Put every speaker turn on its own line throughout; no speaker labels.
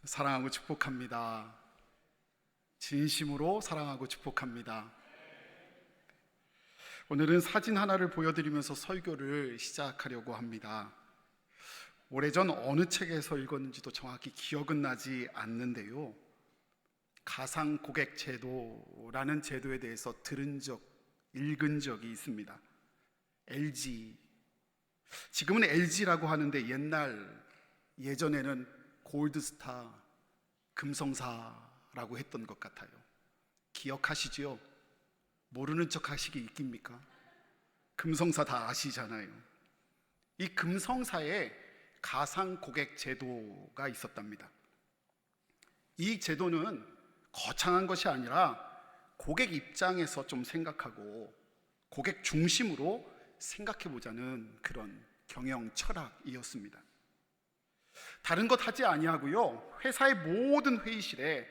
사랑하고 축복합니다. 진심으로 사랑하고 축복합니다. 오늘은 사진 하나를 보여드리면서 설교를 시작하려고 합니다. 오래전 어느 책에서 읽었는지도 정확히 기억은 나지 않는데요, 가상 고객 제도라는 제도에 대해서 읽은 적이 있습니다. LG, 지금은 LG라고 하는데 예전에는 골드스타, 금성사라고 했던 것 같아요. 기억하시죠? 모르는 척 하시기 있깁니까? 금성사 다 아시잖아요. 이 금성사에 가상 고객 제도가 있었답니다. 이 제도는 거창한 것이 아니라 고객 입장에서 좀 생각하고 고객 중심으로 생각해보자는 그런 경영 철학이었습니다. 다른 것 하지 아니하고요, 회사의 모든 회의실에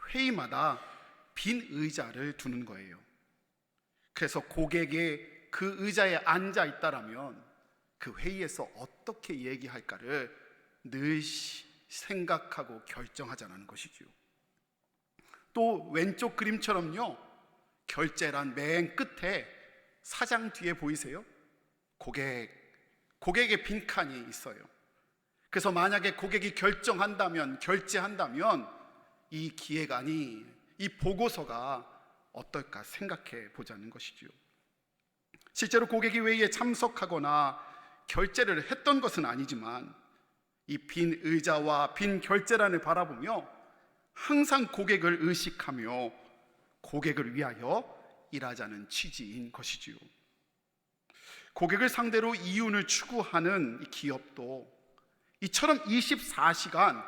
회의마다 빈 의자를 두는 거예요. 그래서 고객이 그 의자에 앉아 있다라면 그 회의에서 어떻게 얘기할까를 늘 생각하고 결정하자는 것이죠. 또 왼쪽 그림처럼요, 결제란 맨 끝에 사장 뒤에 보이세요? 고객의 빈칸이 있어요. 그래서 만약에 고객이 결제한다면 이 기획안이, 이 보고서가 어떨까 생각해 보자는 것이죠. 실제로 고객이 회의에 참석하거나 결제를 했던 것은 아니지만 이 빈 의자와 빈 결제란을 바라보며 항상 고객을 의식하며 고객을 위하여 일하자는 취지인 것이지요. 고객을 상대로 이윤을 추구하는 이 기업도 이처럼 24시간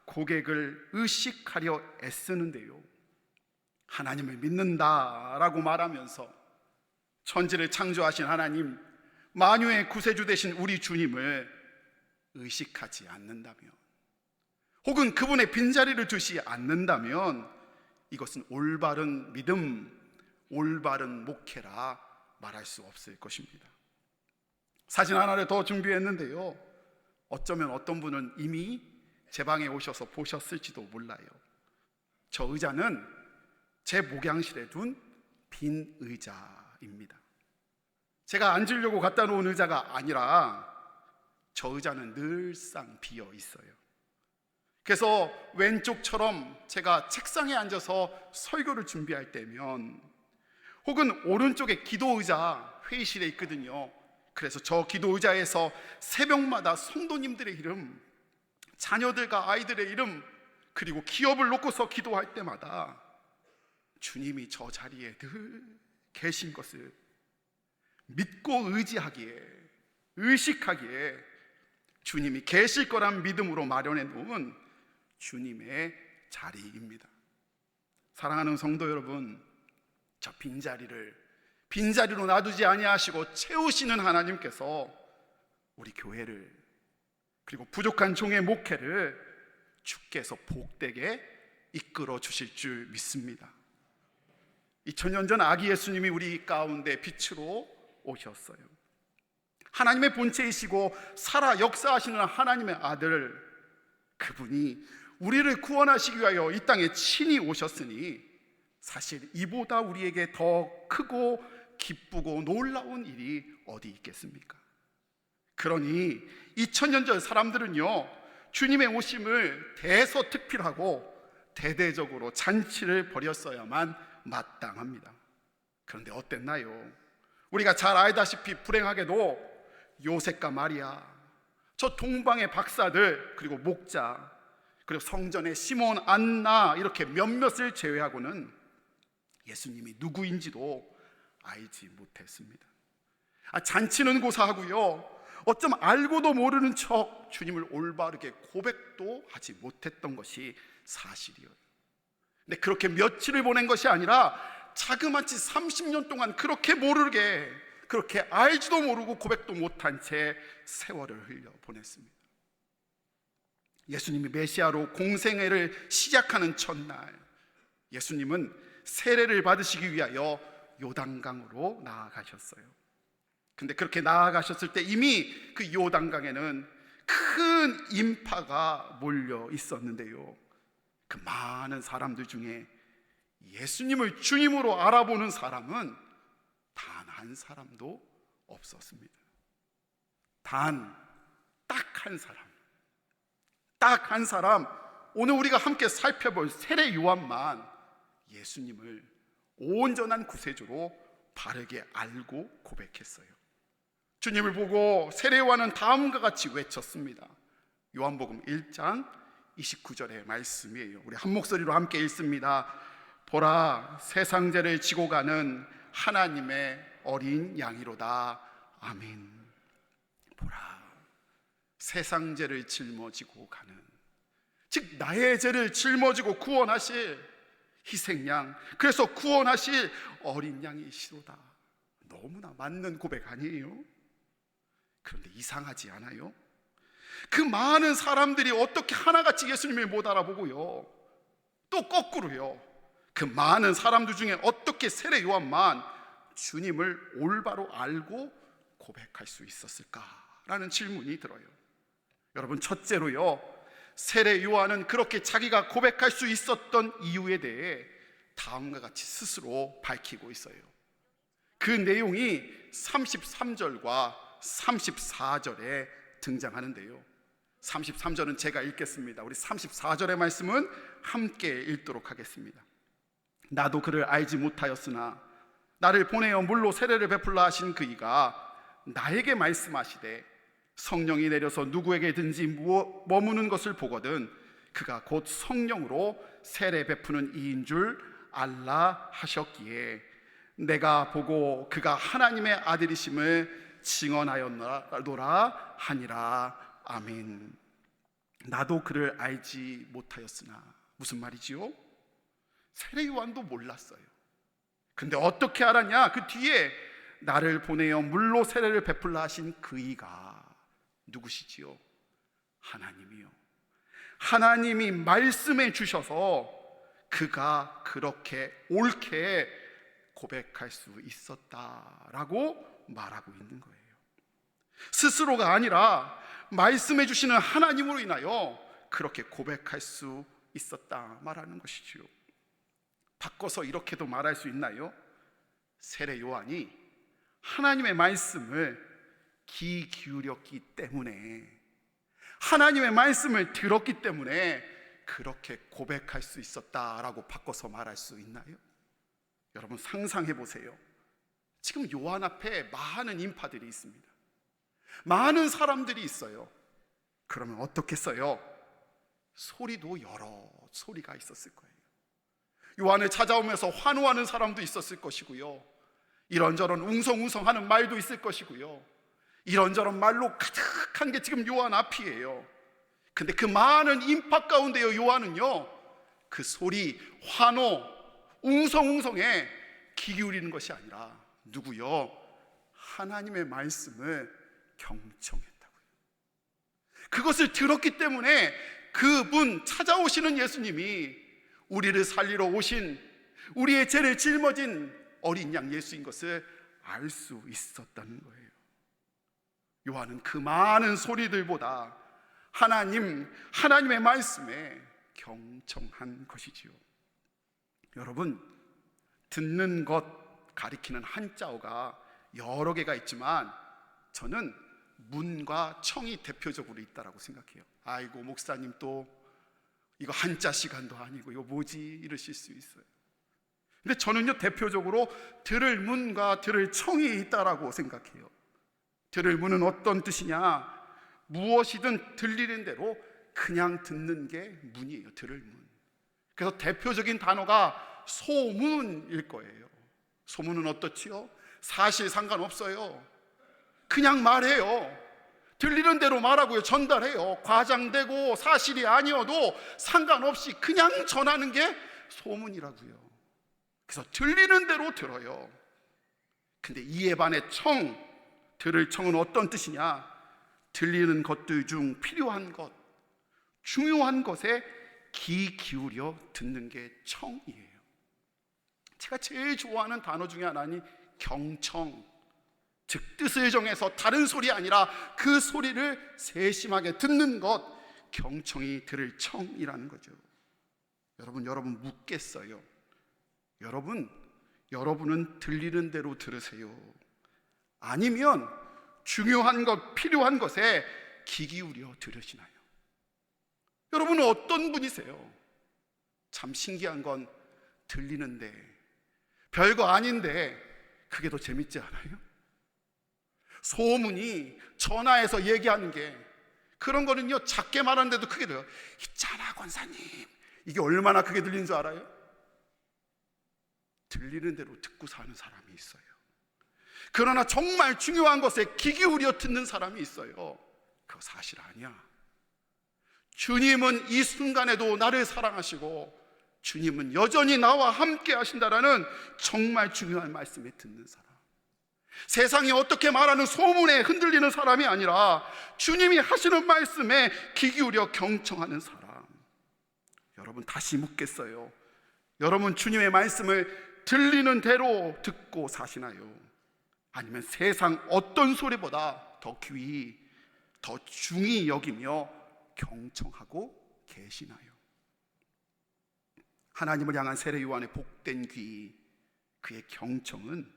고객을 의식하려 애쓰는데요, 하나님을 믿는다라고 말하면서 천지를 창조하신 하나님, 만유의 구세주 되신 우리 주님을 의식하지 않는다면, 혹은 그분의 빈자리를 두지 않는다면 이것은 올바른 믿음, 올바른 목회라 말할 수 없을 것입니다. 사진 하나를 더 준비했는데요, 어쩌면 어떤 분은 이미 제 방에 오셔서 보셨을지도 몰라요. 저 의자는 제 목양실에 둔 빈 의자입니다. 제가 앉으려고 갖다 놓은 의자가 아니라 저 의자는 늘상 비어 있어요. 그래서 왼쪽처럼 제가 책상에 앉아서 설교를 준비할 때면, 혹은 오른쪽에 기도 의자 회의실에 있거든요. 그래서 저 기도 의자에서 새벽마다 성도님들의 이름, 자녀들과 아이들의 이름, 그리고 기업을 놓고서 기도할 때마다 주님이 저 자리에 늘 계신 것을 믿고 의식하기에 주님이 계실 거란 믿음으로 마련해 놓은 주님의 자리입니다. 사랑하는 성도 여러분, 저 빈자리로 놔두지 아니하시고 채우시는 하나님께서 우리 교회를, 그리고 부족한 종의 목회를 주께서 복되게 이끌어 주실 줄 믿습니다. 2000년 전 아기 예수님이 우리 가운데 빛으로 오셨어요. 하나님의 본체이시고 살아 역사하시는 하나님의 아들, 그분이 우리를 구원하시기 위하여 이 땅에 친히 오셨으니 사실 이보다 우리에게 더 크고 기쁘고 놀라운 일이 어디 있겠습니까? 그러니 2000년 전 사람들은요, 주님의 오심을 대서특필하고 대대적으로 잔치를 벌였어야만 마땅합니다. 그런데 어땠나요? 우리가 잘 알다시피 불행하게도 요셉과 마리아, 저 동방의 박사들, 그리고 목자, 그리고 성전의 시몬, 안나, 이렇게 몇몇을 제외하고는 예수님이 누구인지도 알지 못했습니다. 잔치는 고사하고요, 어쩜 알고도 모르는 척 주님을 올바르게 고백도 하지 못했던 것이 사실이에요. 근데 그렇게 며칠을 보낸 것이 아니라 자그마치 30년 동안 그렇게 모르게, 그렇게 알지도 모르고 고백도 못한 채 세월을 흘려 보냈습니다. 예수님이 메시아로 공생애를 시작하는 첫날, 예수님은 세례를 받으시기 위하여 요단강으로 나아가셨어요. 근데 그렇게 나아가셨을 때 이미 그 요단강에는 큰 인파가 몰려 있었는데요, 그 많은 사람들 중에 예수님을 주님으로 알아보는 사람은 단 한 사람도 없었습니다. 딱 한 사람, 오늘 우리가 함께 살펴볼 세례 요한만 예수님을 온전한 구세주로 바르게 알고 고백했어요. 주님을 보고 세례 요한은 다음과 같이 외쳤습니다. 요한복음 1장 29절의 말씀이에요. 우리 한 목소리로 함께 읽습니다. 보라, 세상 죄를 지고 가는 하나님의 어린 양이로다. 아멘. 보라, 세상 죄를 짊어지고 가는, 즉 나의 죄를 짊어지고 구원하실 희생양, 그래서 구원하실 어린 양이시로다. 너무나 맞는 고백 아니에요? 그런데 이상하지 않아요? 그 많은 사람들이 어떻게 하나같이 예수님을 못 알아보고요, 또 거꾸로요, 그 많은 사람들 중에 어떻게 세례 요한만 주님을 올바로 알고 고백할 수 있었을까라는 질문이 들어요. 여러분, 첫째로요, 세례 요한은 그렇게 자기가 고백할 수 있었던 이유에 대해 다음과 같이 스스로 밝히고 있어요. 그 내용이 33절과 34절에 등장하는데요, 33절은 제가 읽겠습니다. 우리 34절의 말씀은 함께 읽도록 하겠습니다. 나도 그를 알지 못하였으나 나를 보내어 물로 세례를 베풀라 하신 그이가 나에게 말씀하시되 성령이 내려서 누구에게든지 머무는 것을 보거든 그가 곧 성령으로 세례 베푸는 이인 줄 알라 하셨기에 내가 보고 그가 하나님의 아들이심을 증언하였노라 하니라. 아멘. 나도 그를 알지 못하였으나, 무슨 말이지요? 세례 요한도 몰랐어요. 근데 어떻게 알았냐? 그 뒤에 나를 보내어 물로 세례를 베풀라 하신 그이가 누구시지요? 하나님이요. 하나님이 말씀해 주셔서 그가 그렇게 옳게 고백할 수 있었다라고 말하고 있는 거예요. 스스로가 아니라 말씀해 주시는 하나님으로 인하여 그렇게 고백할 수 있었다 말하는 것이지요. 바꿔서 이렇게도 말할 수 있나요? 세례 요한이 하나님의 말씀을 귀 기울였기 때문에, 하나님의 말씀을 들었기 때문에 그렇게 고백할 수 있었다라고 바꿔서 말할 수 있나요? 여러분, 상상해 보세요. 지금 요한 앞에 많은 인파들이 있습니다. 많은 사람들이 있어요. 그러면 어떻겠어요? 소리도 여러 소리가 있었을 거예요. 요한을 찾아오면서 환호하는 사람도 있었을 것이고요, 이런저런 웅성웅성하는 말도 있을 것이고요, 이런저런 말로 가득한 게 지금 요한 앞이에요. 근데 그 많은 인파 가운데요, 요한은요 그 소리, 환호, 웅성웅성에 귀 기울이는 것이 아니라 누구요? 하나님의 말씀을 경청했다고요. 그것을 들었기 때문에 그분 찾아오시는 예수님이 우리를 살리러 오신, 우리의 죄를 짊어진 어린 양 예수인 것을 알 수 있었다는 거예요. 요한은 그 많은 소리들보다 하나님의 말씀에 경청한 것이지요. 여러분, 듣는 것 가리키는 한자어가 여러 개가 있지만 저는 문과 청이 대표적으로 있다라고 생각해요. 아이고, 목사님 또 이거 한자 시간도 아니고 이거 뭐지? 이러실 수 있어요. 근데 저는요, 대표적으로 들을 문과 들을 청이 있다라고 생각해요. 들을 문은 어떤 뜻이냐? 무엇이든 들리는 대로 그냥 듣는 게 문이에요. 들을 문. 그래서 대표적인 단어가 소문일 거예요. 소문은 어떻지요? 사실 상관없어요. 그냥 말해요. 들리는 대로 말하고요, 전달해요. 과장되고 사실이 아니어도 상관없이 그냥 전하는 게 소문이라고요. 그래서 들리는 대로 들어요. 근데 이에 반해 들을 청은 어떤 뜻이냐? 들리는 것들 중 필요한 것, 중요한 것에 귀 기울여 듣는 게 청이에요. 제가 제일 좋아하는 단어 중에 하나는 경청. 즉 뜻을 정해서 다른 소리 아니라 그 소리를 세심하게 듣는 것, 경청이 들을 청이라는 거죠. 여러분 묻겠어요. 여러분은 들리는 대로 들으세요? 아니면 중요한 것, 필요한 것에 귀 기울여 들으시나요? 여러분은 어떤 분이세요? 참 신기한 건 들리는데, 별거 아닌데 그게 더 재밌지 않아요? 소문이 전화해서 얘기하는 게, 그런 거는요 작게 말하는데도 크게 들려요. 있잖아 권사님, 이게 얼마나 크게 들리는 줄 알아요? 들리는 대로 듣고 사는 사람이 있어요. 그러나 정말 중요한 것에 귀 기울여 듣는 사람이 있어요. 그거 사실 아니야. 주님은 이 순간에도 나를 사랑하시고 주님은 여전히 나와 함께 하신다라는 정말 중요한 말씀에 듣는 사람, 세상이 어떻게 말하는 소문에 흔들리는 사람이 아니라 주님이 하시는 말씀에 귀 기울여 경청하는 사람. 여러분 다시 묻겠어요. 여러분 주님의 말씀을 들리는 대로 듣고 사시나요? 아니면 세상 어떤 소리보다 더 귀히, 더 중히 여기며 경청하고 계시나요? 하나님을 향한 세례 요한의 복된 귀, 그의 경청은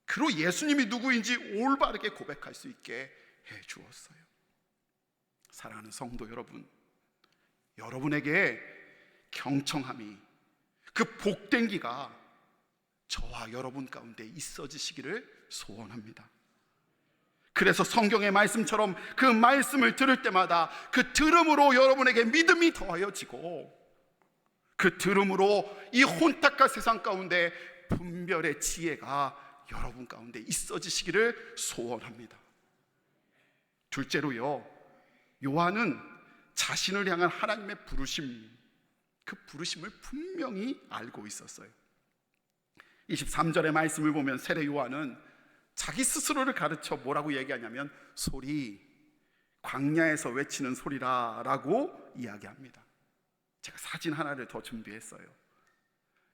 그로 예수님이 누구인지 올바르게 고백할 수 있게 해 주었어요. 사랑하는 성도 여러분, 여러분에게 경청함이, 그 복된 귀가 저와 여러분 가운데 있어지시기를 소원합니다. 그래서 성경의 말씀처럼 그 말씀을 들을 때마다 그 들음으로 여러분에게 믿음이 더하여지고, 그 들음으로 이 혼탁한 세상 가운데 분별의 지혜가 여러분 가운데 있어지시기를 소원합니다. 둘째로요, 요한은 자신을 향한 하나님의 부르심, 그 부르심을 분명히 알고 있었어요. 23절의 말씀을 보면 세례 요한은 자기 스스로를 가르쳐 뭐라고 얘기하냐면 소리, 광야에서 외치는 소리라라고 이야기합니다. 제가 사진 하나를 더 준비했어요.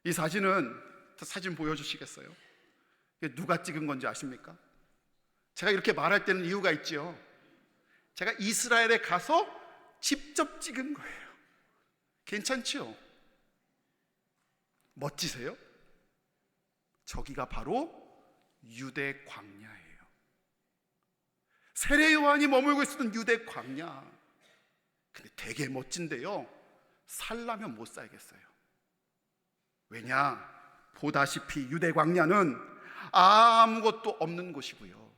이 사진 보여주시겠어요? 누가 찍은 건지 아십니까? 제가 이렇게 말할 때는 이유가 있죠. 제가 이스라엘에 가서 직접 찍은 거예요. 괜찮죠? 멋지세요? 저기가 바로 유대 광야예요. 세례 요한이 머물고 있었던 유대 광야. 근데 되게 멋진데요, 살라면 못 살겠어요. 왜냐? 보다시피 유대 광야는 아무것도 없는 곳이고요,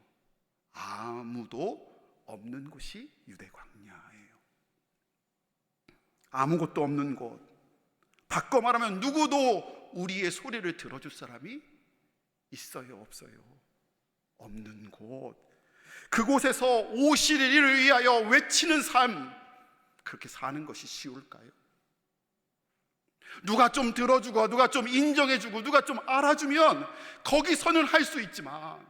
아무도 없는 곳이 유대 광야예요. 아무것도 없는 곳, 바꿔 말하면 누구도 우리의 소리를 들어줄 사람이 있어요, 없어요? 없는 곳. 그곳에서 오실 이를 위하여 외치는 삶, 그렇게 사는 것이 쉬울까요? 누가 좀 들어주고, 누가 좀 인정해주고, 누가 좀 알아주면 거기서는 할 수 있지만,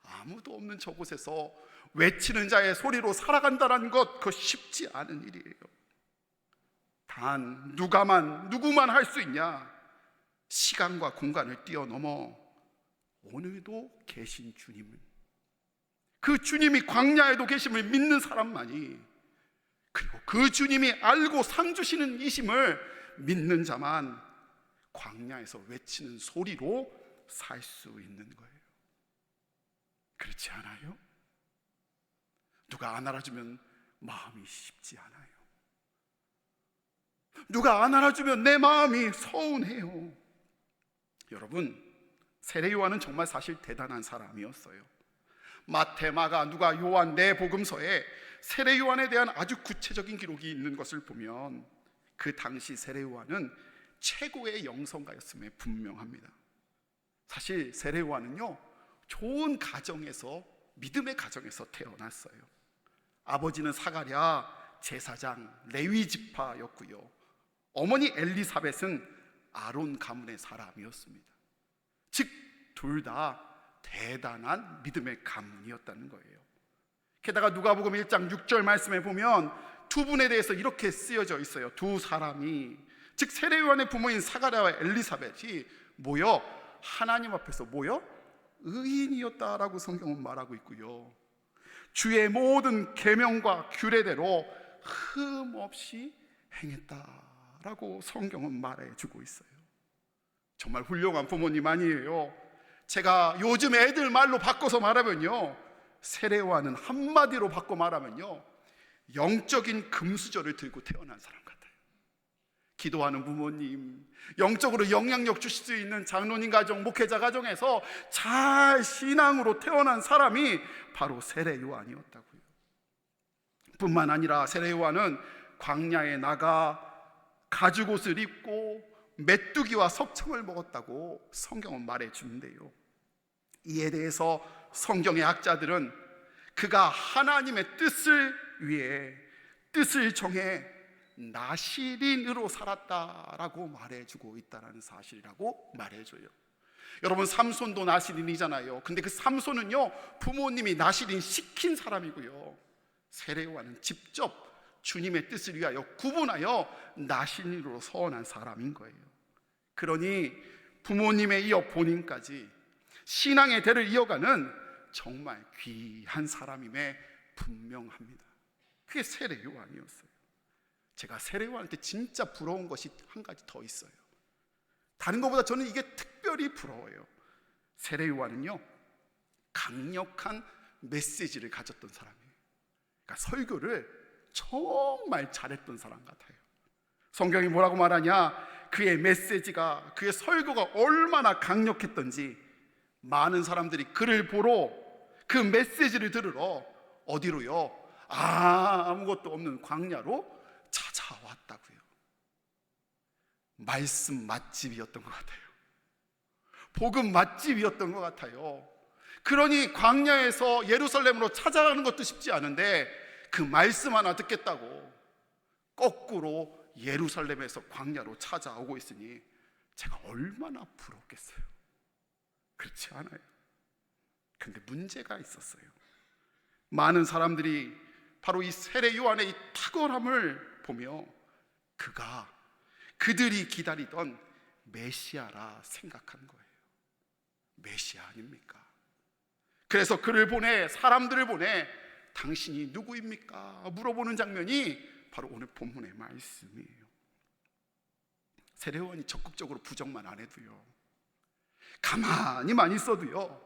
아무도 없는 저곳에서 외치는 자의 소리로 살아간다는 것, 그거 쉽지 않은 일이에요. 단 누구만 할 수 있냐? 시간과 공간을 뛰어넘어 오늘도 계신 주님을, 그 주님이 광야에도 계심을 믿는 사람만이, 그리고 그 주님이 알고 상 주시는 이심을 믿는 자만 광야에서 외치는 소리로 살 수 있는 거예요. 그렇지 않아요? 누가 안 알아주면 마음이 쉽지 않아요. 누가 안 알아주면 내 마음이 서운해요. 여러분, 세례 요한은 정말 사실 대단한 사람이었어요. 마태, 마가, 누가, 요한 네 복음서에 세례 요한에 대한 아주 구체적인 기록이 있는 것을 보면 그 당시 세례 요한은 최고의 영성가였음에 분명합니다. 사실 세례 요한은요, 좋은 가정에서, 믿음의 가정에서 태어났어요. 아버지는 사가랴 제사장 레위 지파였고요, 어머니 엘리사벳은 아론 가문의 사람이었습니다. 즉 둘 다 대단한 믿음의 가문이었다는 거예요. 게다가 누가복음 1장 6절 말씀에 보면 두 분에 대해서 이렇게 쓰여져 있어요. 두 사람이, 즉 세례 요한의 부모인 사가랴와 엘리사벳이 모여 하나님 앞에서 모여 의인이었다라고 성경은 말하고 있고요, 주의 모든 계명과 규례대로 흠없이 행했다라고 성경은 말해주고 있어요. 정말 훌륭한 부모님 아니에요? 제가 요즘 애들 말로 바꿔서 말하면요, 세례요한은 한마디로 바꿔 말하면요, 영적인 금수저를 들고 태어난 사람 같아요. 기도하는 부모님, 영적으로 영향력 주실 수 있는 장로님 가정, 목회자 가정에서 잘 신앙으로 태어난 사람이 바로 세례요한이었다고요. 뿐만 아니라 세례요한은 광야에 나가 가죽옷을 입고 메뚜기와 석청을 먹었다고 성경은 말해주는데요, 이에 대해서 성경의 학자들은 그가 하나님의 뜻을 위해 뜻을 정해 나시린으로 살았다라고 말해주고 있다는 사실이라고 말해줘요. 여러분, 삼손도 나시린이잖아요. 근데 그 삼손은요, 부모님이 나시린 시킨 사람이고요, 세례요한은 직접 주님의 뜻을 위하여 구분하여 나시린으로 서원한 사람인 거예요. 그러니 부모님에 이어 본인까지 신앙의 대를 이어가는 정말 귀한 사람임에 분명합니다. 그게 세례요한이었어요. 제가 세례요한한테 진짜 부러운 것이 한 가지 더 있어요. 다른 것보다 저는 이게 특별히 부러워요. 세례요한은요, 강력한 메시지를 가졌던 사람이에요. 그러니까 설교를 정말 잘했던 사람 같아요. 성경이 뭐라고 말하냐, 그의 메시지가, 그의 설교가 얼마나 강력했던지 많은 사람들이 그를 보러, 그 메시지를 들으러 어디로요? 아무것도 없는 광야로 찾아왔다고요. 말씀 맛집이었던 것 같아요. 복음 맛집이었던 것 같아요. 그러니 광야에서 예루살렘으로 찾아가는 것도 쉽지 않은데 그 말씀 하나 듣겠다고 거꾸로 예루살렘에서 광야로 찾아오고 있으니 제가 얼마나 부럽겠어요. 그렇지 않아요? 근데 문제가 있었어요. 많은 사람들이 바로 이 세례 요한의 이 탁월함을 보며 그가 그들이 기다리던 메시아라 생각한 거예요. 메시아 아닙니까? 그래서 그를 보내, 사람들을 보내 당신이 누구입니까? 물어보는 장면이 바로 오늘 본문의 말씀이에요. 세례 요한이 적극적으로 부정만 안 해도요, 가만히만 있어도요,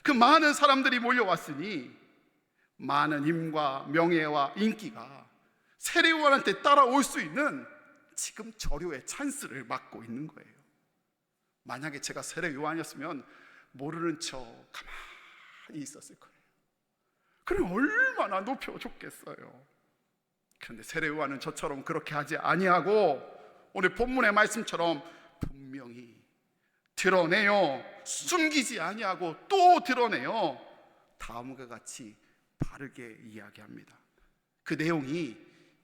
그 많은 사람들이 몰려왔으니 많은 힘과 명예와 인기가 세례 요한한테 따라올 수 있는 지금 저료의 찬스를 맞고 있는 거예요. 만약에 제가 세례 요한이었으면 모르는 척 가만히 있었을 거예요. 그럼 얼마나 높여줬겠어요. 그런데 세례 요한은 저처럼 그렇게 하지 아니하고 오늘 본문의 말씀처럼 분명히 드러내요, 숨기지 아니하고 또 드러내요, 다음과 같이 바르게 이야기합니다. 그 내용이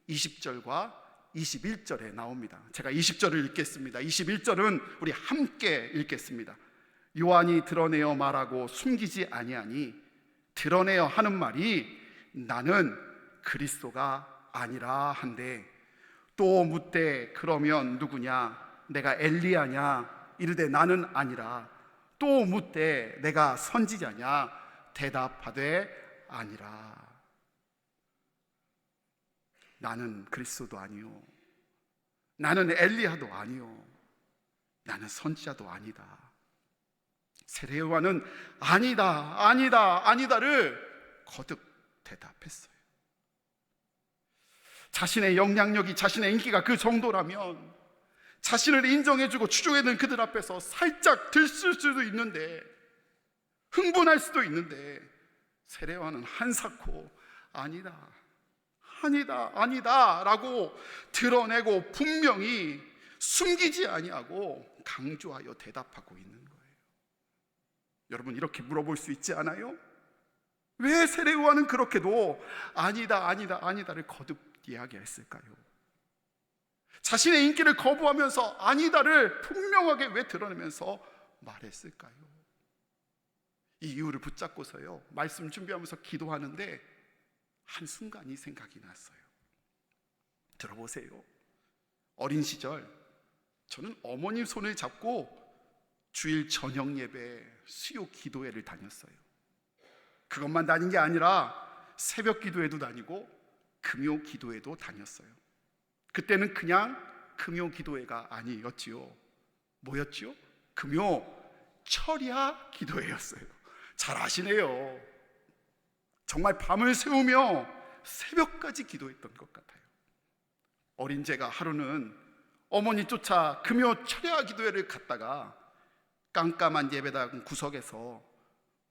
20절과 21절에 나옵니다. 제가 20절을 읽겠습니다. 21절은 우리 함께 읽겠습니다. 요한이 드러내어 말하고 숨기지 아니하니 드러내어 하는 말이 나는 그리스도가 아니라 한데, 또 묻되 그러면 누구냐? 내가 엘리야냐? 이르되 나는 아니라. 또 묻되 내가 선지자냐? 대답하되 아니라. 나는 그리스도도 아니요, 나는 엘리야도 아니요, 나는 선지자도 아니다. 세례 요한은 아니다, 아니다, 아니다를 거듭 대답했어요. 자신의 영향력이, 자신의 인기가 그 정도라면 자신을 인정해주고 추종해는 그들 앞에서 살짝 들쓸 수도 있는데, 흥분할 수도 있는데, 세례 요한은 한사코 아니다, 아니다, 아니다 라고 드러내고 분명히 숨기지 아니하고 강조하여 대답하고 있는 거예요. 여러분, 이렇게 물어볼 수 있지 않아요? 왜 세례 요한은 그렇게도 아니다, 아니다, 아니다를 거듭 이야기했을까요? 자신의 인기를 거부하면서 아니다를 분명하게 왜 드러내면서 말했을까요? 이 이유를 붙잡고서요, 말씀 준비하면서 기도하는데 한순간이 생각이 났어요. 들어보세요. 어린 시절 저는 어머님 손을 잡고 주일 저녁 예배, 수요 기도회를 다녔어요. 그것만 다닌 게 아니라 새벽 기도회도 다니고 금요 기도회도 다녔어요. 그때는 그냥 금요 기도회가 아니었지요. 뭐였지요? 금요 철야 기도회였어요. 잘 아시네요. 정말 밤을 새우며 새벽까지 기도했던 것 같아요. 어린 제가 하루는 어머니 쫓아 금요 철야 기도회를 갔다가 깜깜한 예배당 구석에서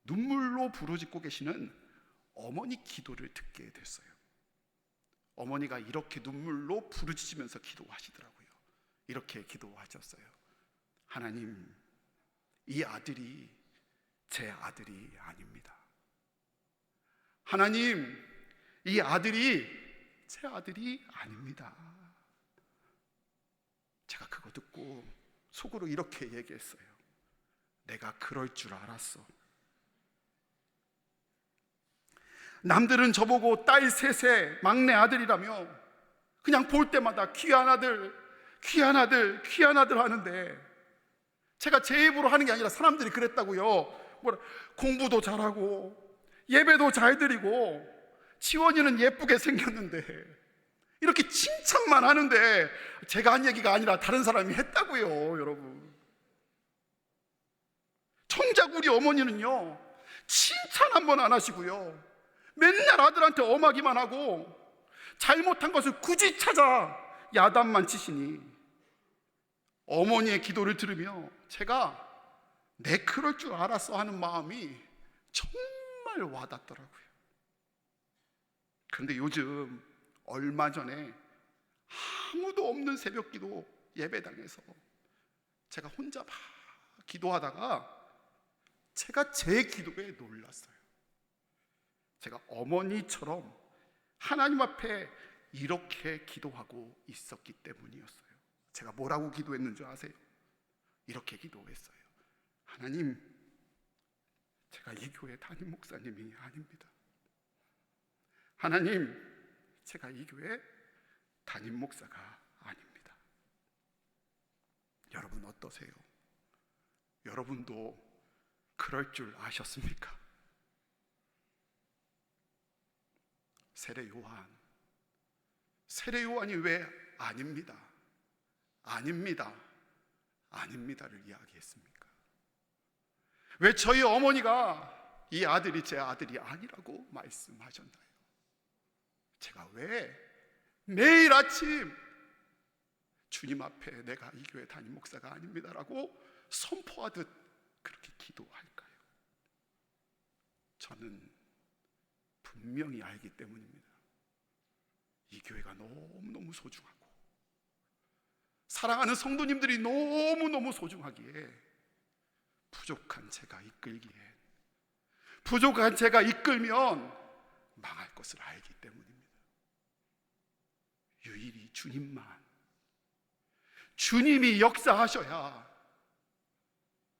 눈물로 부르짖고 계시는 어머니 기도를 듣게 됐어요. 어머니가 이렇게 눈물로 부르짖으면서 기도하시더라고요. 이렇게 기도하셨어요. 하나님, 이 아들이 제 아들이 아닙니다. 하나님, 이 아들이 제 아들이 아닙니다. 제가 그거 듣고 속으로 이렇게 얘기했어요. 내가 그럴 줄 알았어. 남들은 저보고 딸 셋의 막내 아들이라며 그냥 볼 때마다 귀한 아들, 귀한 아들, 귀한 아들 하는데, 제가 제 입으로 하는 게 아니라 사람들이 그랬다고요. 공부도 잘하고 예배도 잘 드리고 지원이는 예쁘게 생겼는데, 이렇게 칭찬만 하는데, 제가 한 얘기가 아니라 다른 사람이 했다고요. 여러분, 정작 우리 어머니는요, 칭찬 한 번 안 하시고요, 맨날 아들한테 엄하기만 하고 잘못한 것을 굳이 찾아 야단만 치시니, 어머니의 기도를 들으며 제가 내 그럴 줄 알았어 하는 마음이 정말 와닿더라고요. 그런데 요즘 얼마 전에 아무도 없는 새벽기도 예배당에서 제가 혼자 막 기도하다가 제가 제 기도에 놀랐어요. 제가 어머니처럼 하나님 앞에 이렇게 기도하고 있었기 때문이었어요. 제가 뭐라고 기도했는 줄 아세요? 이렇게 기도했어요. 하나님, 제가 이 교회 담임 목사님이 아닙니다. 하나님, 제가 이 교회 담임 목사가 아닙니다. 여러분 어떠세요? 여러분도 그럴 줄 아셨습니까? 세례 요한이 왜 아닙니다, 아닙니다, 아닙니다를 이야기했습니까? 왜 저희 어머니가 이 아들이 제 아들이 아니라고 말씀하셨나요? 제가 왜 매일 아침 주님 앞에 내가 이 교회 담임 목사가 아닙니다라고 선포하듯 그렇게 기도할까요? 저는 분명히 알기 때문입니다. 이 교회가 너무너무 소중하고 사랑하는 성도님들이 너무너무 소중하기에 부족한 제가 이끌기에, 부족한 제가 이끌면 망할 것을 알기 때문입니다. 유일히 주님이 역사하셔야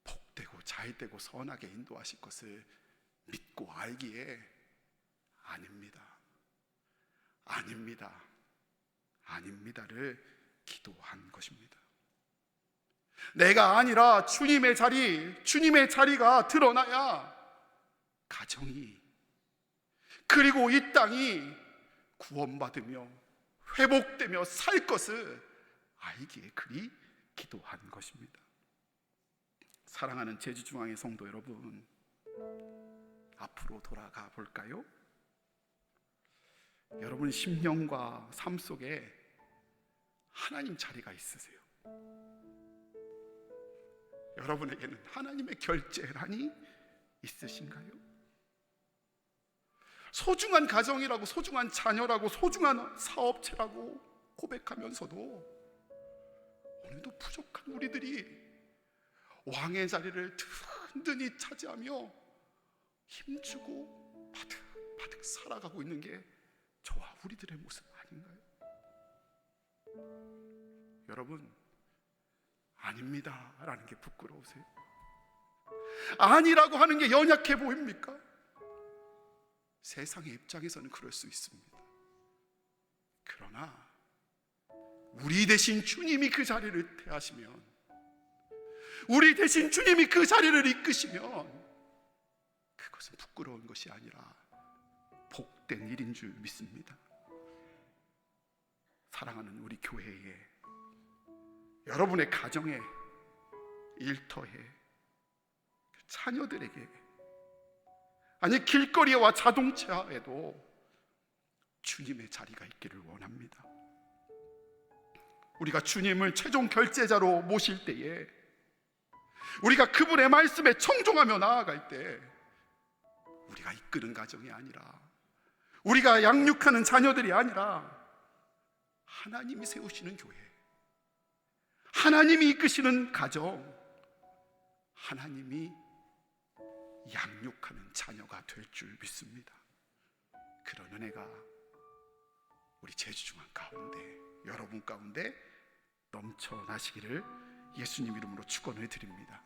복되고 잘되고 선하게 인도하실 것을 믿고 알기에 아닙니다, 아닙니다, 아닙니다를 기도한 것입니다. 내가 아니라 주님의 자리가 드러나야 가정이, 그리고 이 땅이 구원받으며 회복되며 살 것을 알기에 그리 기도한 것입니다. 사랑하는 제주중앙의 성도 여러분, 앞으로 돌아가 볼까요? 여러분 심령과 삶 속에 하나님 자리가 있으세요? 여러분에게는 하나님의 결제란이 있으신가요? 소중한 가정이라고, 소중한 자녀라고, 소중한 사업체라고 고백하면서도 오늘도 부족한 우리들이 왕의 자리를 든든히 차지하며 힘주고 바득바득 살아가고 있는 게 저와 우리들의 모습 아닌가요? 여러분, 아닙니다 라는 게 부끄러우세요? 아니라고 하는 게 연약해 보입니까? 세상의 입장에서는 그럴 수 있습니다. 그러나 우리 대신 주님이 그 자리를 대하시면, 우리 대신 주님이 그 자리를 이끄시면 그것은 부끄러운 것이 아니라 복된 일인 줄 믿습니다. 사랑하는 우리 교회에, 여러분의 가정에, 일터에, 자녀들에게, 아니 길거리와 자동차에도 주님의 자리가 있기를 원합니다. 우리가 주님을 최종 결제자로 모실 때에, 우리가 그분의 말씀에 청종하며 나아갈 때, 우리가 이끄는 가정이 아니라, 우리가 양육하는 자녀들이 아니라 하나님이 세우시는 교회, 하나님이 이끄시는 가정, 하나님이 양육하는 자녀가 될 줄 믿습니다. 그런 은혜가 우리 제주중앙 가운데, 여러분 가운데 넘쳐나시기를 예수님 이름으로 축원을 드립니다.